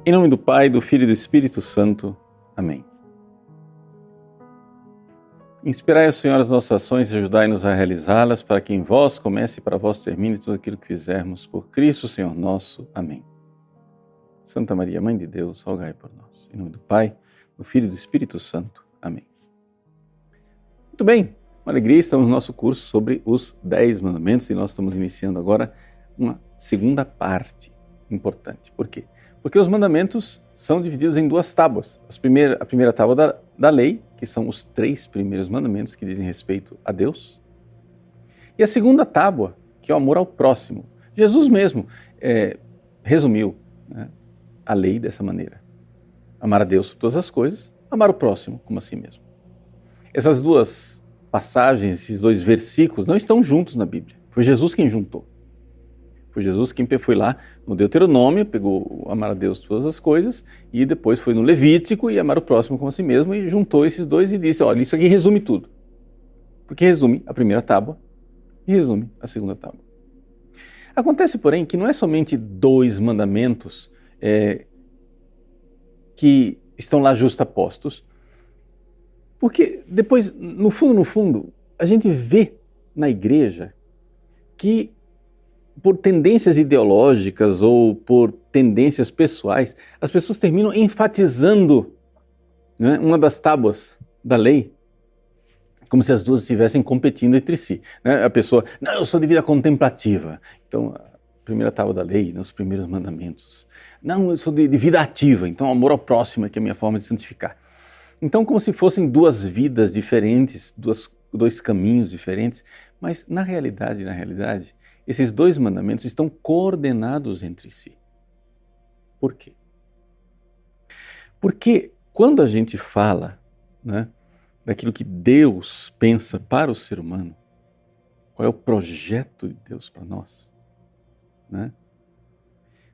Em nome do Pai, do Filho e do Espírito Santo. Amém. Inspirai, Senhor, as nossas ações e ajudai-nos a realizá-las, para que em vós comece e para vós termine tudo aquilo que fizermos. Por Cristo, Senhor nosso. Amém. Santa Maria, Mãe de Deus, rogai por nós. Em nome do Pai, do Filho e do Espírito Santo. Amém. Muito bem, uma alegria, estamos no nosso curso sobre os 10 mandamentos e nós estamos iniciando agora uma segunda parte importante. Por quê? Porque os mandamentos são divididos em duas tábuas. A primeira tábua da lei, que são os 3 primeiros mandamentos que dizem respeito a Deus. E a segunda tábua, que é o amor ao próximo. Jesus mesmo resumiu, né, a lei dessa maneira. Amar a Deus sobre todas as coisas, amar o próximo como a si mesmo. Essas duas passagens, esses 2 versículos não estão juntos na Bíblia. Foi Jesus quem juntou. Foi Jesus quem foi lá no Deuteronômio, pegou amar a Deus todas as coisas, e depois foi no Levítico e amar o próximo como a si mesmo, e juntou esses 2 e disse, olha, isso aqui resume tudo. Porque resume a primeira tábua e resume a segunda tábua. Acontece, porém, que não é somente 2 mandamentos que estão lá justapostos, porque depois, no fundo, a gente vê na igreja que por tendências ideológicas ou por tendências pessoais, as pessoas terminam enfatizando, né, uma das tábuas da lei, como se as duas estivessem competindo entre si. Né? A pessoa, não, eu sou de vida contemplativa. Então, a primeira tábua da lei, os primeiros mandamentos. Não, eu sou de vida ativa. Então, amor ao próximo é que é a minha forma de santificar. Então, como se fossem 2 vidas diferentes, 2 caminhos diferentes, mas na realidade, esses 2 mandamentos estão coordenados entre si. Por quê? Porque quando a gente fala, né, daquilo que Deus pensa para o ser humano, qual é o projeto de Deus para nós, né,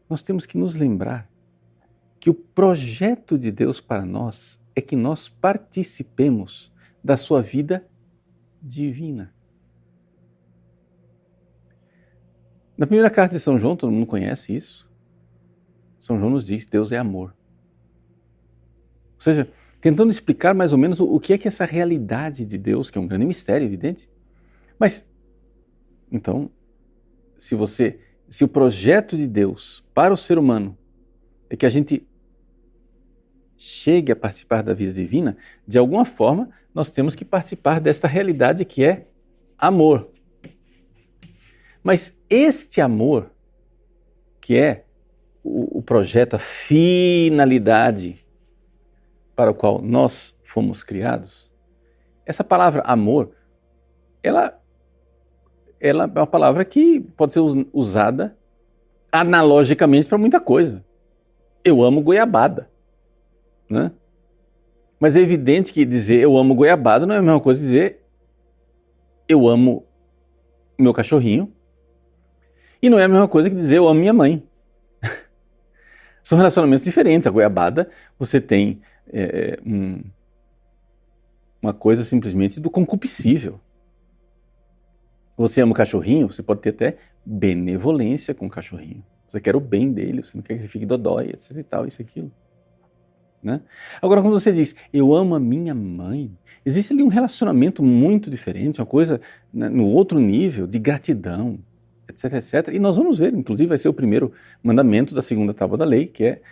nós temos que nos lembrar que o projeto de Deus para nós é que nós participemos da sua vida divina. Na primeira carta de São João, todo mundo conhece isso. São João nos diz, Deus é amor. Ou seja, tentando explicar mais ou menos o que é essa realidade de Deus, que é um grande mistério, evidente. Mas, então, se o projeto de Deus para o ser humano é que a gente chegue a participar da vida divina, de alguma forma, nós temos que participar desta realidade que é amor. Mas este amor, que é o projeto, a finalidade para o qual nós fomos criados, essa palavra amor, ela é uma palavra que pode ser usada analogicamente para muita coisa. Eu amo goiabada, né? Mas é evidente que dizer eu amo goiabada não é a mesma coisa que dizer eu amo meu cachorrinho, e não é a mesma coisa que dizer eu amo minha mãe. São relacionamentos diferentes. A goiabada, você tem uma coisa simplesmente do concupiscível. Você ama o cachorrinho, você pode ter até benevolência com o cachorrinho. Você quer o bem dele, você não quer que ele fique dodói, etc e tal, isso e aquilo. Né? Agora, quando você diz, eu amo a minha mãe, existe ali um relacionamento muito diferente, uma coisa, né, no outro nível de gratidão, etc, etc. E nós vamos ver, inclusive vai ser o primeiro mandamento da segunda tábua da lei, que é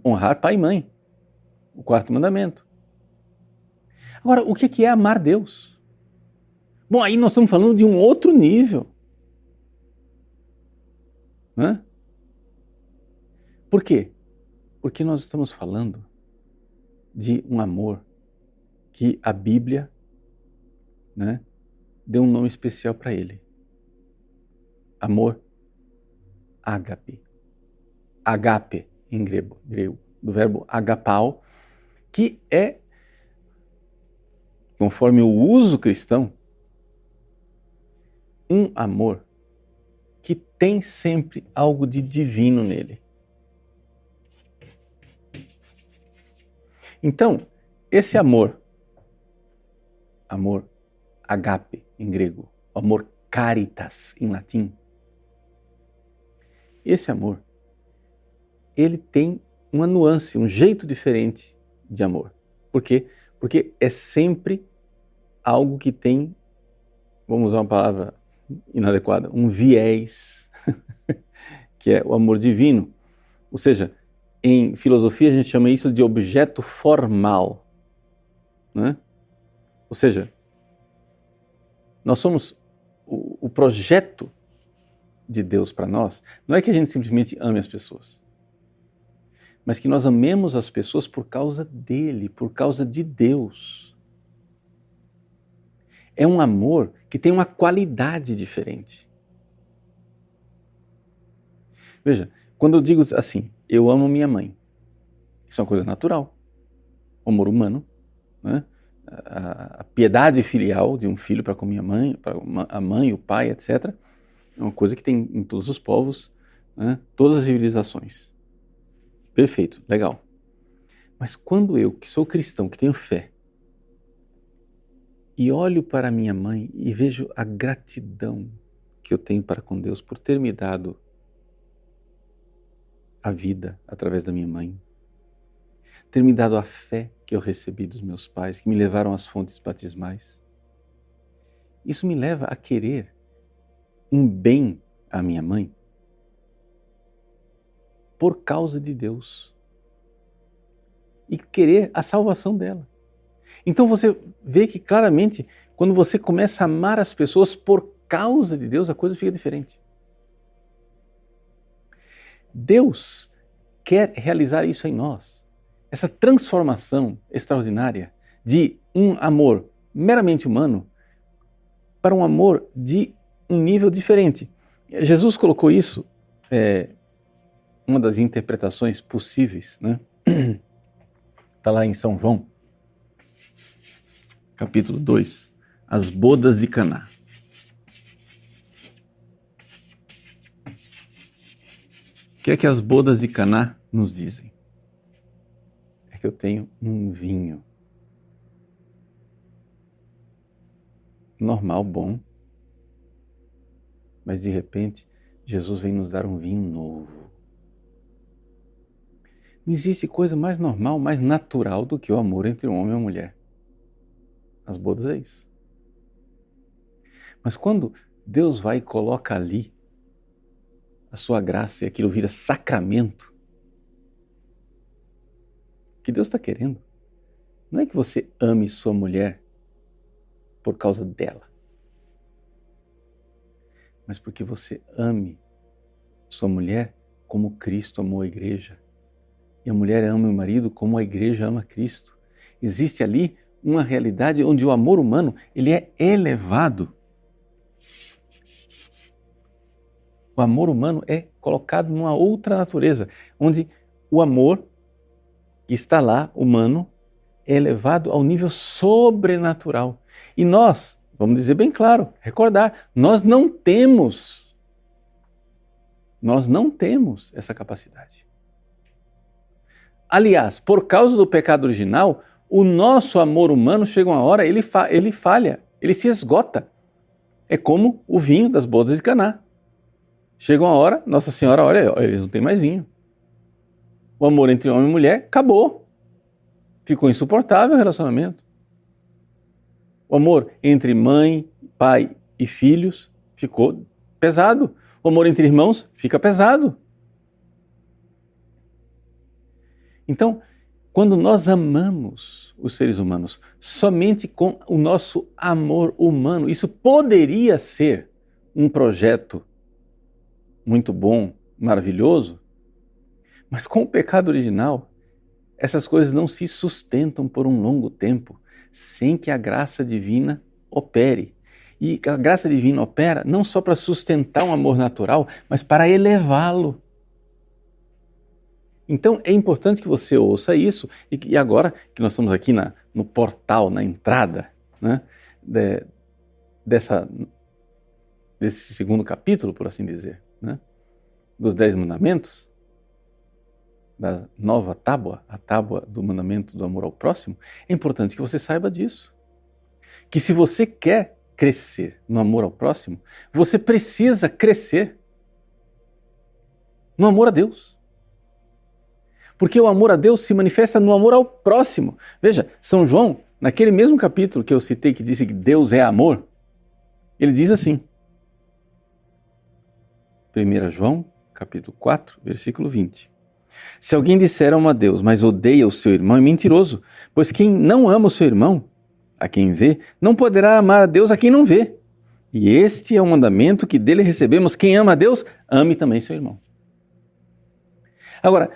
honrar pai e mãe, o 4º mandamento. Agora, o que é amar Deus? Bom, aí nós estamos falando de um outro nível. Né? Por quê? Porque nós estamos falando de um amor que a Bíblia, né, deu um nome especial para ele. Amor ágape. Agape em grego, do verbo agapao, que é, conforme o uso cristão, um amor que tem sempre algo de divino nele. Então, esse amor agape em grego, amor caritas em latim, esse amor, ele tem uma nuance, um jeito diferente de amor. Por quê? Porque é sempre algo que tem, vamos usar uma palavra inadequada, um viés, que é o amor divino. Ou seja, em filosofia a gente chama isso de objeto formal, né? Ou seja, nós somos o projeto de Deus para nós. Não é que a gente simplesmente ame as pessoas, mas que nós amemos as pessoas por causa dele, por causa de Deus. É um amor que tem uma qualidade diferente. Veja, quando eu digo assim, eu amo minha mãe, isso é uma coisa natural, o amor humano, né? A piedade filial de um filho para com minha mãe, para a mãe, o pai, etc., é uma coisa que tem em todos os povos, né? Todas as civilizações. Perfeito, legal. Mas quando eu, que sou cristão, que tenho fé, e olho para minha mãe e vejo a gratidão que eu tenho para com Deus por ter me dado a vida através da minha mãe, ter me dado a fé que eu recebi dos meus pais, que me levaram às fontes batismais. Isso me leva a querer um bem à minha mãe por causa de Deus e querer a salvação dela. Então você vê que claramente, quando você começa a amar as pessoas por causa de Deus, a coisa fica diferente. Deus quer realizar isso em nós. Essa transformação extraordinária de um amor meramente humano para um amor de um nível diferente. Jesus colocou isso, uma das interpretações possíveis, né? Está lá em São João, capítulo 2, as bodas de Caná. O que é que as bodas de Caná nos dizem? É que eu tenho um vinho normal, bom, mas de repente Jesus vem nos dar um vinho novo. Não existe coisa mais normal, mais natural do que o amor entre um homem e uma mulher. As bodas é isso. Mas quando Deus vai e coloca ali a sua graça e aquilo vira sacramento, o que Deus está querendo não é que você ame sua mulher por causa dela, mas porque você ame sua mulher como Cristo amou a igreja. E a mulher ama o marido como a igreja ama Cristo. Existe ali uma realidade onde o amor humano ele é elevado. O amor humano é colocado numa outra natureza, onde o amor que está lá, humano, é elevado ao nível sobrenatural. E nós, vamos dizer bem claro, recordar, nós não temos essa capacidade. Aliás, por causa do pecado original, o nosso amor humano chega uma hora, ele falha, ele se esgota. É como o vinho das bodas de Caná. Chega uma hora, Nossa Senhora, olha, eles não têm mais vinho. O amor entre homem e mulher acabou. Ficou insuportável o relacionamento. O amor entre mãe, pai e filhos ficou pesado. O amor entre irmãos fica pesado. Então, quando nós amamos os seres humanos somente com o nosso amor humano, isso poderia ser um projeto muito bom, maravilhoso, mas com o pecado original, essas coisas não se sustentam por um longo tempo sem que a graça divina opere. E a graça divina opera não só para sustentar um amor natural, mas para elevá-lo. Então é importante que você ouça isso e agora que nós estamos aqui no portal, na entrada, né, desse segundo capítulo, por assim dizer, né, dos 10 mandamentos, da nova tábua, a tábua do mandamento do amor ao próximo, é importante que você saiba disso. Que se você quer crescer no amor ao próximo, você precisa crescer no amor a Deus. Porque o amor a Deus se manifesta no amor ao próximo. Veja, São João, naquele mesmo capítulo que eu citei, que disse que Deus é amor, ele diz assim, 1 João, capítulo 4, versículo 20. Se alguém disser amo a Deus, mas odeia o seu irmão, é mentiroso, pois quem não ama o seu irmão, a quem vê, não poderá amar a Deus a quem não vê. E este é o mandamento que dele recebemos: quem ama a Deus, ame também seu irmão. Agora,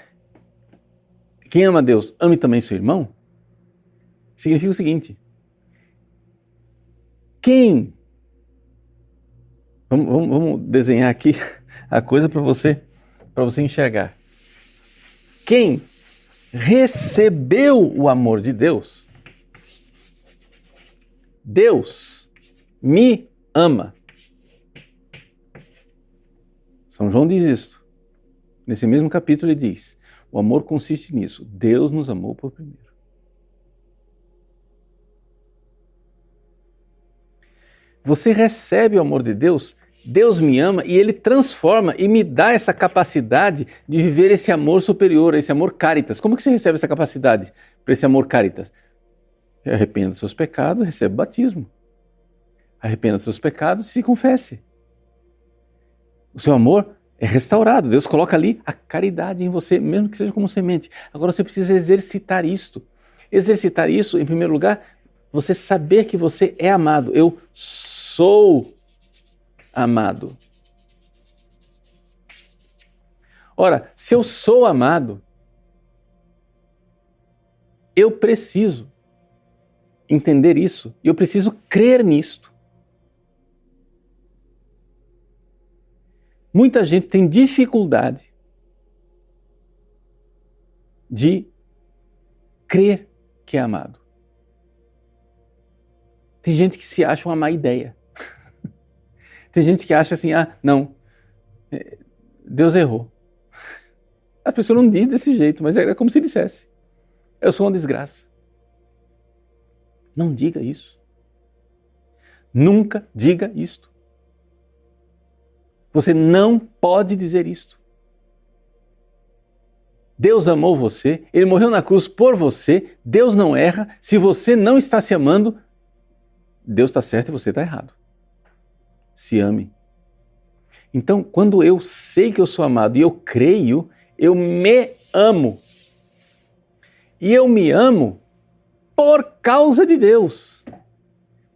quem ama a Deus, ame também seu irmão, significa o seguinte: Vamos desenhar aqui a coisa para você enxergar. Quem recebeu o amor de Deus, Deus me ama. São João diz isso. Nesse mesmo capítulo ele diz: o amor consiste nisso, Deus nos amou por primeiro. Você recebe o amor de Deus, Deus me ama e Ele transforma e me dá essa capacidade de viver esse amor superior, esse amor caritas. Como que você recebe essa capacidade para esse amor caritas? Arrependa dos seus pecados, recebe batismo. Arrependa dos seus pecados e se confesse. O seu amor é restaurado. Deus coloca ali a caridade em você, mesmo que seja como semente. Agora você precisa exercitar isto. Exercitar isso, em primeiro lugar, você saber que você é amado. Eu sou amado. Ora, se eu sou amado, eu preciso entender isso e eu preciso crer nisto. Muita gente tem dificuldade de crer que é amado. Tem gente que se acha uma má ideia. Tem gente que acha assim, não, Deus errou. A pessoa não diz desse jeito, mas é como se dissesse: eu sou uma desgraça. Não diga isso. Nunca diga isto. Você não pode dizer isto. Deus amou você, Ele morreu na cruz por você, Deus não erra. Se você não está se amando, Deus está certo e você está errado. Se ame. Então, quando eu sei que eu sou amado e eu creio, eu me amo. E eu me amo por causa de Deus.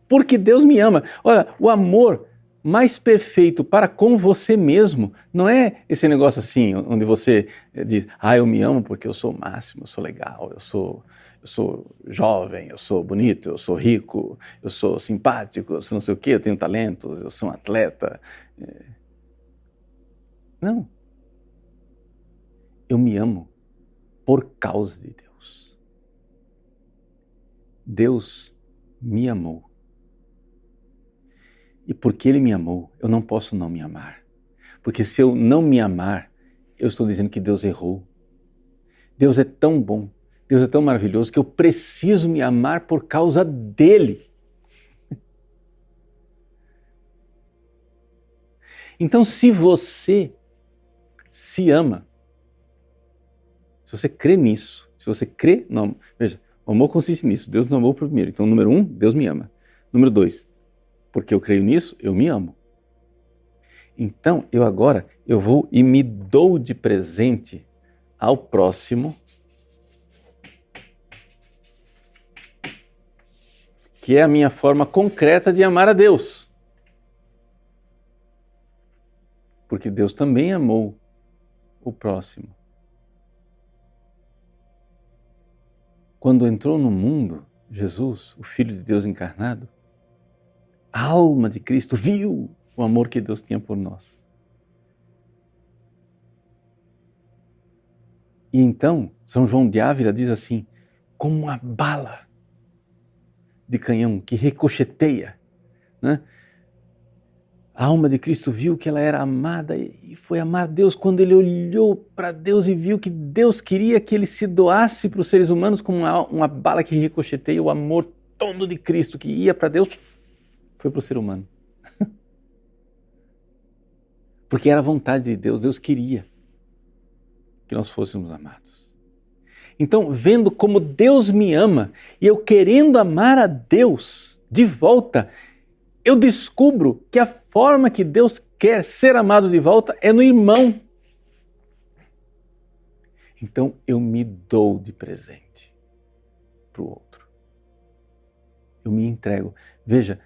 Porque Deus me ama. Olha, o amor mais perfeito para com você mesmo não é esse negócio assim, onde você diz: eu me amo porque eu sou o máximo, eu sou legal, eu sou jovem, eu sou bonito, eu sou rico, eu sou simpático, eu sou não sei o quê, eu tenho talentos, eu sou um atleta. Não. Eu me amo por causa de Deus. Deus me amou. E porque Ele me amou, eu não posso não me amar. Porque se eu não me amar, eu estou dizendo que Deus errou. Deus é tão bom, Deus é tão maravilhoso que eu preciso me amar por causa dEle. Então, se você se ama, se você crê nisso, se você crê, não, veja, o amor consiste nisso, Deus nos amou primeiro. Então, número 1, Deus me ama. Número 2, porque eu creio nisso, eu me amo. Então, eu vou e me dou de presente ao próximo, que é a minha forma concreta de amar a Deus. Porque Deus também amou o próximo. Quando entrou no mundo, Jesus, o Filho de Deus encarnado, a alma de Cristo viu o amor que Deus tinha por nós. E então, São João de Ávila diz assim: como uma bala de canhão que ricocheteia, né? A alma de Cristo viu que ela era amada e foi amar Deus quando ele olhou para Deus e viu que Deus queria que ele se doasse para os seres humanos como uma bala que ricocheteia. O amor todo de Cristo que ia para Deus foi para o ser humano. Porque era a vontade de Deus, Deus queria que nós fôssemos amados. Então, vendo como Deus me ama e eu querendo amar a Deus de volta, eu descubro que a forma que Deus quer ser amado de volta é no irmão. Então, eu me dou de presente para o outro. Eu me entrego. Veja,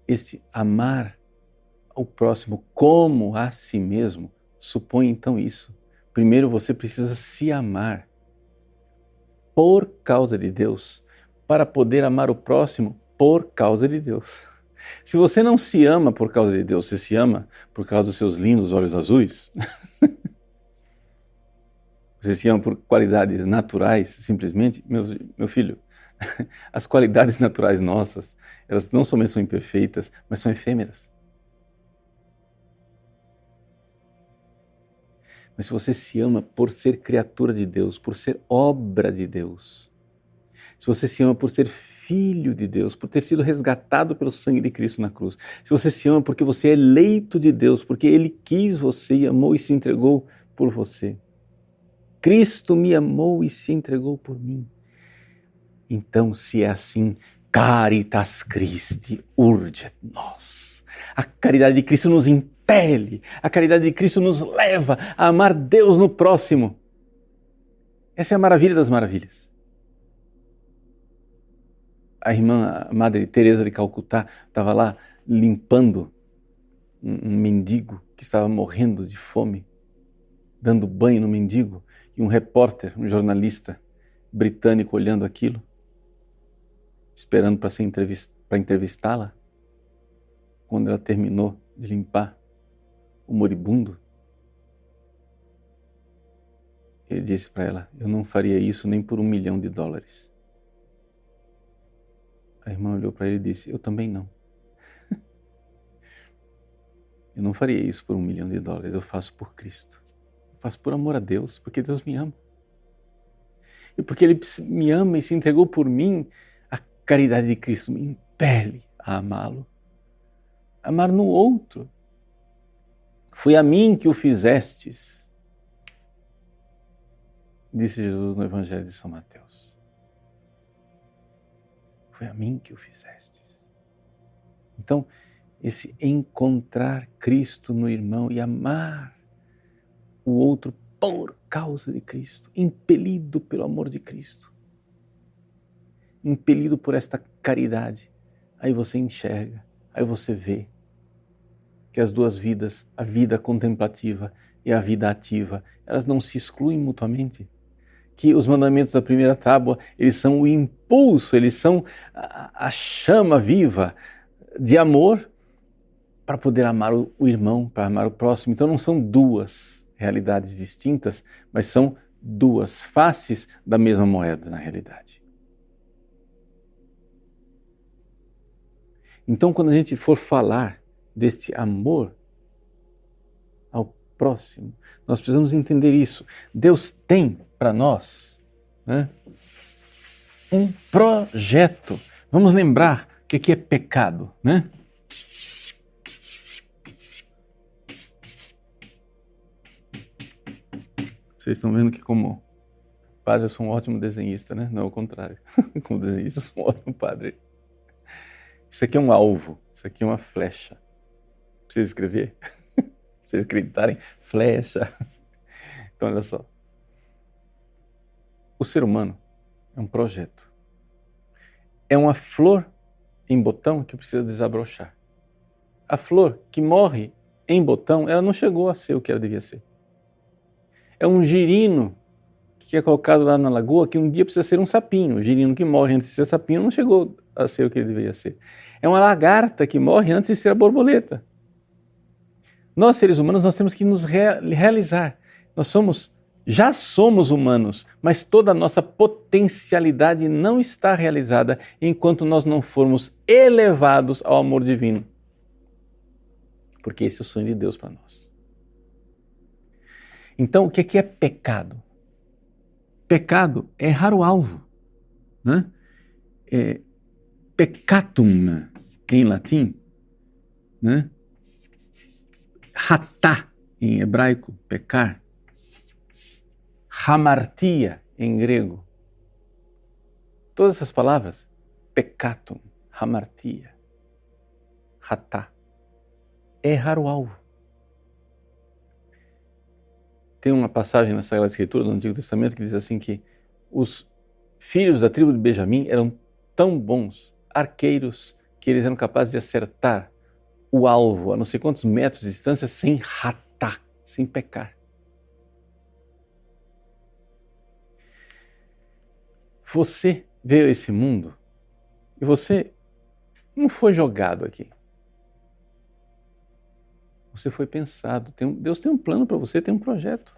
esse amar ao próximo como a si mesmo supõe então isso. Primeiro você precisa se amar por causa de Deus, para poder amar o próximo por causa de Deus. Se você não se ama por causa de Deus, você se ama por causa dos seus lindos olhos azuis, você se ama por qualidades naturais, simplesmente, meu filho, as qualidades naturais nossas, elas não somente são imperfeitas, mas são efêmeras. Mas se você se ama por ser criatura de Deus, por ser obra de Deus, se você se ama por ser filho de Deus, por ter sido resgatado pelo sangue de Cristo na cruz, se você se ama porque você é eleito de Deus, porque Ele quis você e amou e se entregou por você. Cristo me amou e se entregou por mim. Então, se é assim, caritas Christi urget nos. A caridade de Cristo nos impele, a caridade de Cristo nos leva a amar Deus no próximo. Essa é a maravilha das maravilhas. A irmã a Madre Teresa de Calcutá estava lá limpando um mendigo que estava morrendo de fome, dando banho no mendigo, e um repórter, um jornalista britânico olhando aquilo, esperando para entrevistá-la. Quando ela terminou de limpar o moribundo, ele disse para ela: eu não faria isso nem por $1 milhão. A irmã olhou para ele e disse: eu também não. Eu não faria isso por $1 milhão, eu faço por Cristo. Eu faço por amor a Deus, porque Deus me ama. E porque Ele me ama e se entregou por mim, a caridade de Cristo me impele a amá-lo. Amar no outro. Foi a mim que o fizestes, disse Jesus no Evangelho de São Mateus. Foi a mim que o fizestes. Então, esse encontrar Cristo no irmão e amar o outro por causa de Cristo, impelido pelo amor de Cristo, impelido por esta caridade, aí você enxerga, aí você vê que as duas vidas, a vida contemplativa e a vida ativa, elas não se excluem mutuamente. Que os mandamentos da primeira tábua, eles são o impulso, eles são a chama viva de amor para poder amar o irmão, para amar o próximo. Então não são duas realidades distintas, mas são duas faces da mesma moeda na realidade. Então quando a gente for falar deste amor ao próximo, nós precisamos entender isso. Deus tem para nós, né, um projeto. Vamos lembrar o que é pecado, né? Vocês estão vendo que como padre eu sou um ótimo desenhista, né? Não é o contrário. Como desenhista eu sou um ótimo padre. Isso aqui é um alvo, isso aqui é uma flecha. Precisa escrever? Pra vocês acreditarem? Flecha. Então olha só. O ser humano é um projeto. É uma flor em botão que precisa desabrochar. A flor que morre em botão, ela não chegou a ser o que ela devia ser. É um girino que é colocado lá na lagoa que um dia precisa ser um sapinho. O girino que morre antes de ser sapinho não chegou a ser o que ele deveria ser. É uma lagarta que morre antes de ser a borboleta. Nós, seres humanos, nós temos que nos realizar. Já somos humanos, mas toda a nossa potencialidade não está realizada enquanto nós não formos elevados ao amor divino. Porque esse é o sonho de Deus para nós. Então, o que é pecado? Pecado é errar o alvo, né? Peccatum, em latim, né? Hatá, em hebraico, pecar. Hamartia, em grego, todas essas palavras, peccatum, hamartia, hatá, é errar o alvo. Tem uma passagem na Sagrada Escritura, no Antigo Testamento, que diz assim que os filhos da tribo de Benjamim eram tão bons arqueiros que eles eram capazes de acertar o alvo a não sei quantos metros de distância sem ratar, sem pecar. Você veio a esse mundo e você não foi jogado aqui. Você foi pensado. Deus tem um plano para você, tem um projeto.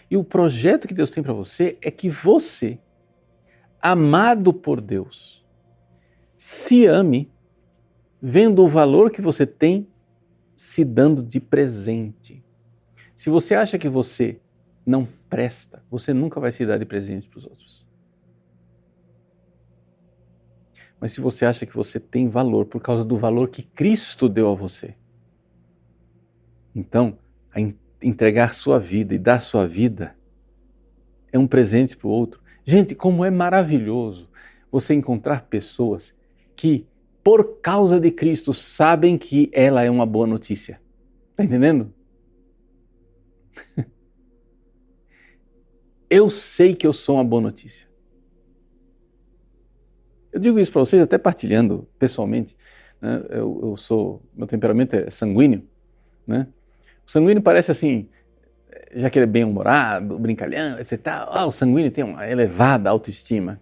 E o projeto que Deus tem para você é que você, amado por Deus, se ame, vendo o valor que você tem, se dando de presente. Se você acha que você não presta, você nunca vai se dar de presente para os outros. Mas se você acha que você tem valor por causa do valor que Cristo deu a você, então, entregar sua vida e dar sua vida é um presente para o outro. Gente, como é maravilhoso você encontrar pessoas que, por causa de Cristo, sabem que ela é uma boa notícia. Está entendendo? Eu sei que eu sou uma boa notícia. Eu digo isso para vocês até partilhando pessoalmente. Né? Meu temperamento é sanguíneo, né? O sanguíneo parece assim, já que ele é bem-humorado, brincalhão, etc. O sanguíneo tem uma elevada autoestima.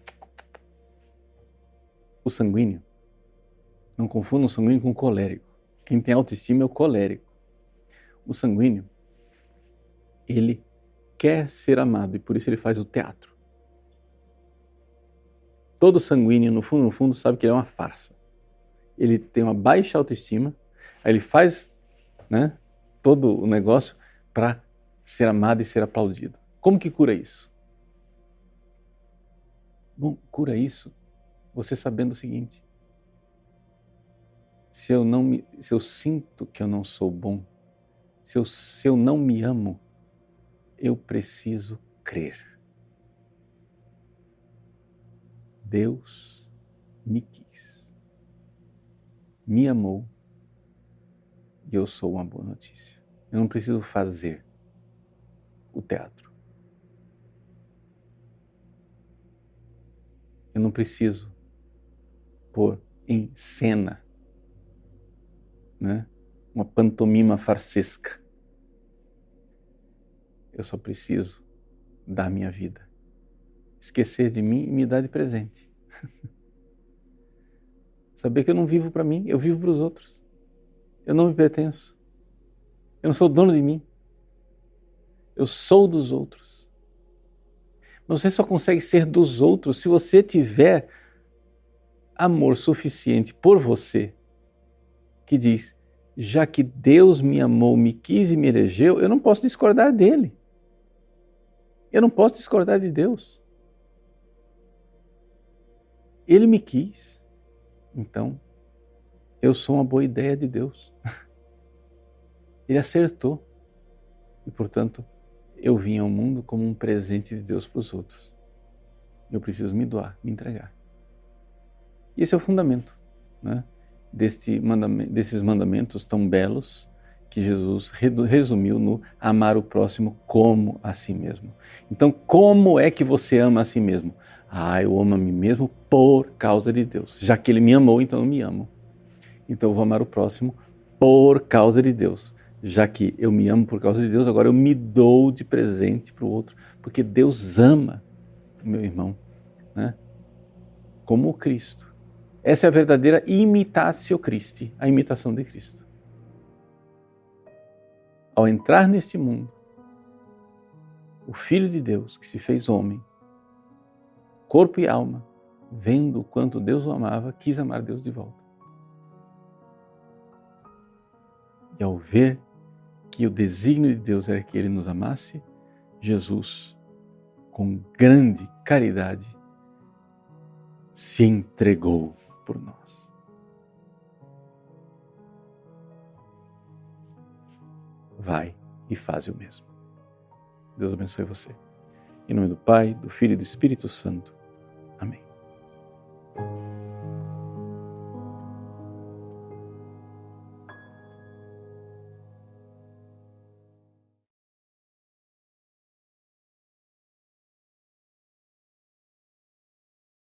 O sanguíneo, não confunda o sanguíneo com o colérico. Quem tem autoestima é o colérico. O sanguíneo, ele quer ser amado e por isso ele faz o teatro. Todo sanguíneo, no fundo, sabe que ele é uma farsa. Ele tem uma baixa autoestima, aí ele faz, né, todo o negócio para ser amado e ser aplaudido. Como que cura isso? Bom, cura isso você sabendo o seguinte: se eu sinto que eu não sou bom, se eu não me amo, eu preciso crer. Deus me quis, me amou e eu sou uma boa notícia. Eu não preciso fazer o teatro. Eu não preciso pôr em cena, né, uma pantomima farsesca. Eu só preciso dar minha vida. Esquecer de mim e me dar de presente. Saber que eu não vivo para mim, eu vivo para os outros. Eu não me pertenço. Eu não sou dono de mim. Eu sou dos outros. Mas você só consegue ser dos outros se você tiver amor suficiente por você, que diz: já que Deus me amou, me quis e me elegeu, eu não posso discordar dele. Eu não posso discordar de Deus. Ele me quis. Então, eu sou uma boa ideia de Deus. Ele acertou. E, portanto, eu vim ao mundo como um presente de Deus para os outros. Eu preciso me doar, me entregar. E esse é o fundamento, né, desses mandamentos tão belos que Jesus resumiu no amar o próximo como a si mesmo. Então, como é que você ama a si mesmo? Eu amo a mim mesmo por causa de Deus. Já que Ele me amou, então eu me amo. Então eu vou amar o próximo por causa de Deus. Já que eu me amo por causa de Deus, agora eu me dou de presente para o outro, porque Deus ama o meu irmão, né, como o Cristo. Essa é a verdadeira imitatio Christi, a imitação de Cristo. Ao entrar neste mundo, o Filho de Deus, que se fez homem, corpo e alma, vendo o quanto Deus o amava, quis amar Deus de volta. E ao ver que o desígnio de Deus era que Ele nos amasse, Jesus, com grande caridade, se entregou por nós. Vai e faz o mesmo. Deus abençoe você. Em nome do Pai, do Filho e do Espírito Santo.